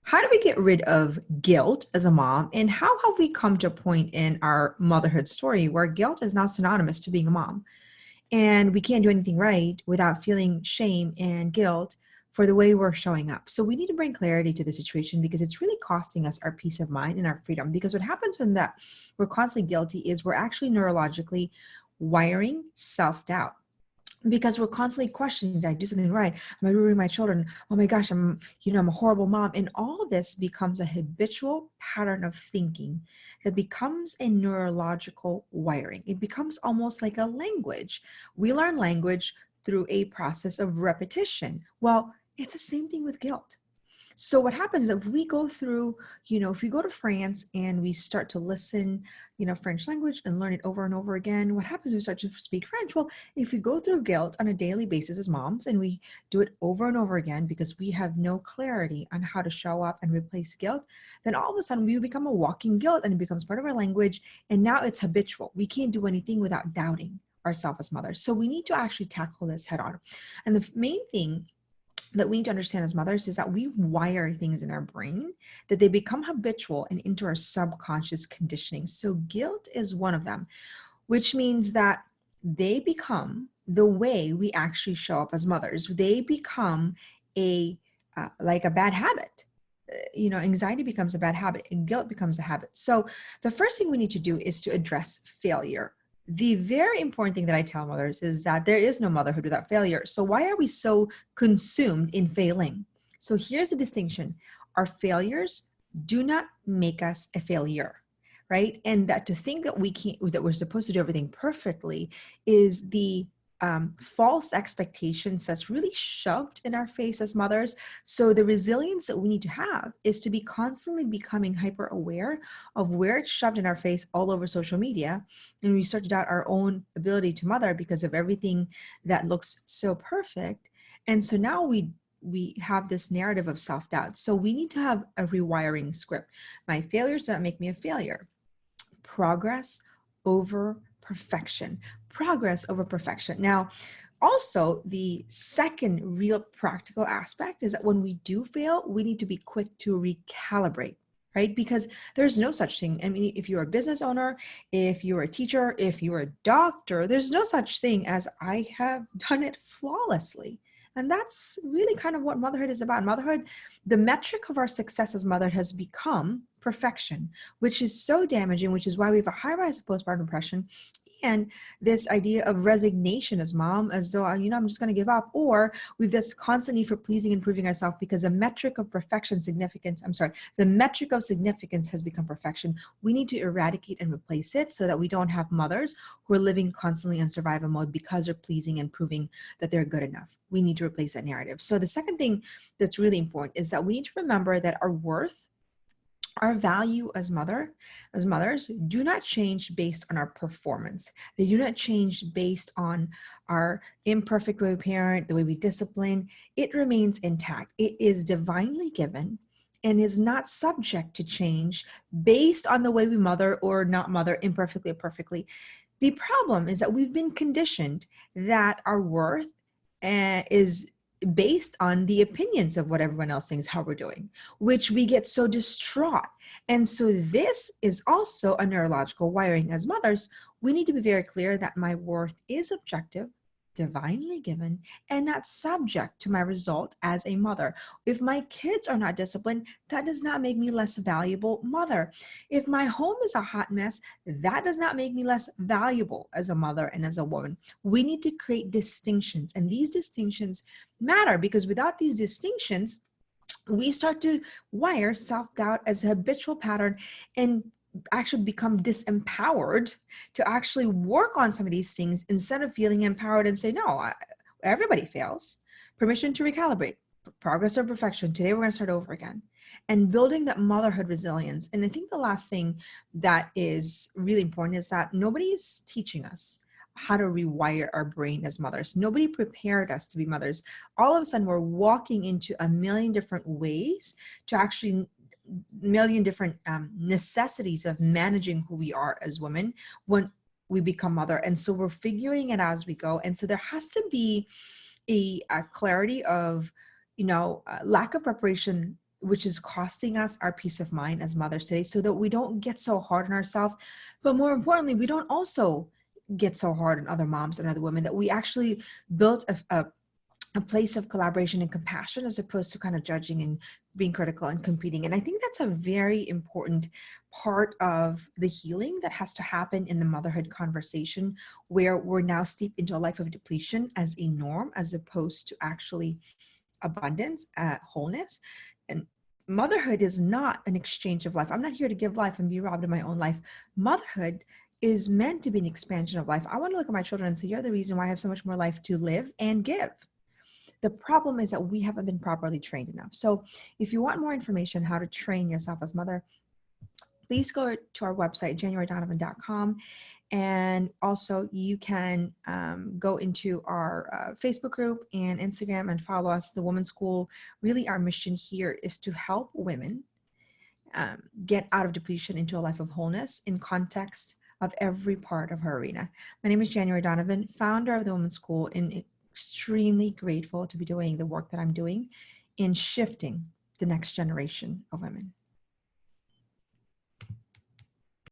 How do we get rid of guilt as a mom? And how have we come to a point in our motherhood story where guilt is now synonymous to being a mom? And we can't do anything right without feeling shame and guilt for the way we're showing up. So we need to bring clarity to the situation because it's really costing us our peace of mind and our freedom. Because what happens when that we're constantly guilty is we're actually neurologically wiring self-doubt because we're constantly questioning, did I do something right? Am I ruining my children? Oh my gosh, I'm a horrible mom. And all of this becomes a habitual pattern of thinking that becomes a neurological wiring. It becomes almost like a language. We learn language through a process of repetition. Well, it's the same thing with guilt. So what happens is if we go through, if we go to France and we start to listen, French language and learn it over and over again, what happens if we start to speak French? Well, if we go through guilt on a daily basis as moms and we do it over and over again because we have no clarity on how to show up and replace guilt, then all of a sudden we become a walking guilt and it becomes part of our language. And now it's habitual. We can't do anything without doubting ourselves as mothers. So we need to actually tackle this head on. And the main thing that we need to understand as mothers is that we wire things in our brain that they become habitual and into our subconscious conditioning. So guilt is one of them, which means that they become the way we actually show up as mothers. They become a like a bad habit. Anxiety becomes a bad habit and guilt becomes a habit. So the first thing we need to do is to address failure. The very important thing that I tell mothers is that there is no motherhood without failure. So why are we so consumed in failing? So here's the distinction. Our failures do not make us a failure, right? And that to think that that we're supposed to do everything perfectly is the false expectations that's really shoved in our face as mothers. So the resilience that we need to have is to be constantly becoming hyper aware of where it's shoved in our face all over social media. And we start to doubt our own ability to mother because of everything that looks so perfect. And so now we have this narrative of self-doubt. So we need to have a rewiring script. My failures don't make me a failure. Progress over perfection. Progress over perfection. Now, also, the second real practical aspect is that when we do fail, we need to be quick to recalibrate, right? Because there's no such thing. I mean, if you're a business owner, if you're a teacher, if you're a doctor, there's no such thing as I have done it flawlessly. And that's really kind of what motherhood is about. Motherhood, the metric of our success as mother has become perfection, which is so damaging, which is why we have a high rise of postpartum depression and this idea of resignation as mom, as though, I'm just going to give up, or we've this constant need for pleasing and proving ourselves because the metric of the metric of significance has become perfection. We need to eradicate and replace it so that we don't have mothers who are living constantly in survival mode because they're pleasing and proving that they're good enough. We need to replace that narrative. So the second thing that's really important is that we need to remember that our worth, our value as mothers do not change based on our performance. They do not change based on our imperfect way we parent, the way we discipline. It remains intact. It is divinely given and is not subject to change based on the way we mother or not mother, imperfectly or perfectly. The problem is that we've been conditioned that our worth is based on the opinions of what everyone else thinks how we're doing, which we get so distraught. And so this is also a neurological wiring as mothers. We need to be very clear that my worth is objective, divinely given, and not subject to my result as a mother. If my kids are not disciplined, that does not make me less valuable mother. If my home is a hot mess, that does not make me less valuable as a mother and as a woman. We need to create distinctions, and these distinctions matter because without these distinctions, we start to wire self-doubt as a habitual pattern and actually become disempowered to actually work on some of these things instead of feeling empowered and say, no, everybody fails. Permission to recalibrate, progress or perfection. Today, we're going to start over again and building that motherhood resilience. And I think the last thing that is really important is that nobody's teaching us how to rewire our brain as mothers. Nobody prepared us to be mothers. All of a sudden, we're walking into a million different ways to actually million different necessities of managing who we are as women when we become mother. And so we're figuring it out as we go. And so there has to be a clarity of, lack of preparation which is costing us our peace of mind as mothers today, so that we don't get so hard on ourselves. But more importantly, we don't also get so hard on other moms and other women, that we actually built a place of collaboration and compassion, as opposed to kind of judging and being critical and competing. And I think that's a very important part of the healing that has to happen in the motherhood conversation, where we're now steeped into a life of depletion as a norm, as opposed to actually abundance, wholeness. And motherhood is not an exchange of life. I'm not here to give life and be robbed of my own life. Motherhood is meant to be an expansion of life. I want to look at my children and say, you're the reason why I have so much more life to live and give. The problem is that we haven't been properly trained enough. So if you want more information how to train yourself as mother, please go to our website, januarydonovan.com. And also you can go into our Facebook group and Instagram and follow us, The Woman's School. Really, our mission here is to help women get out of depletion into a life of wholeness in context of every part of her arena. My name is January Donovan, founder of The Woman's School, and extremely grateful to be doing the work that I'm doing in shifting the next generation of women.